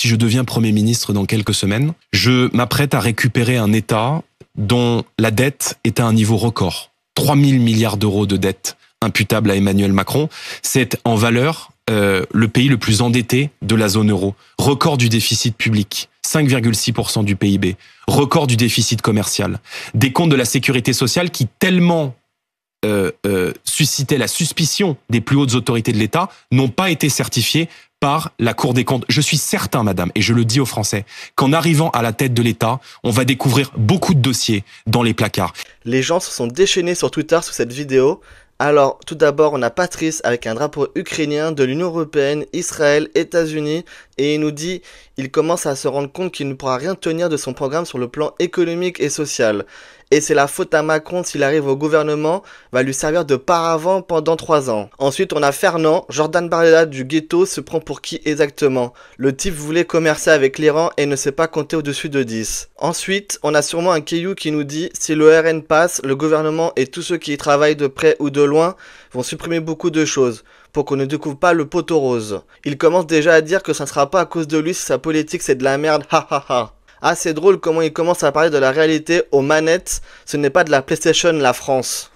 si je deviens Premier ministre dans quelques semaines, je m'apprête à récupérer un État dont la dette est à un niveau record. 3 000 milliards d'euros de dette imputable à Emmanuel Macron. C'est en valeur le pays le plus endetté de la zone euro. Record du déficit public, 5,6% du PIB. Record du déficit commercial. Des comptes de la sécurité sociale qui tellement suscitaient la suspicion des plus hautes autorités de l'État n'ont pas été certifiés par la Cour des comptes. Je suis certain, madame, et je le dis aux Français, qu'en arrivant à la tête de l'État, on va découvrir beaucoup de dossiers dans les placards. Les gens se sont déchaînés sur Twitter sous cette vidéo. Alors, tout d'abord, on a Patrice avec un drapeau ukrainien de l'Union Européenne, Israël, États-Unis, et il nous dit il commence à se rendre compte qu'il ne pourra rien tenir de son programme sur le plan économique et social. Et c'est la faute à Macron s'il arrive au gouvernement, va lui servir de paravent pendant 3 ans. Ensuite, on a Fernand, Jordan Bardella du ghetto se prend pour qui exactement? Le type voulait commercer avec l'Iran et ne sait pas compter au-dessus de 10. Ensuite, on a sûrement un Caillou qui nous dit si le RN passe, le gouvernement et tous ceux qui y travaillent de près ou de loin vont supprimer beaucoup de choses pour qu'on ne découvre pas le poteau rose. Il commence déjà à dire que ça ne sera pas à cause de lui si sa politique c'est de la merde, ha ha ha. Ah, c'est drôle comment il commence à parler de la réalité aux manettes, ce n'est pas de la PlayStation la France.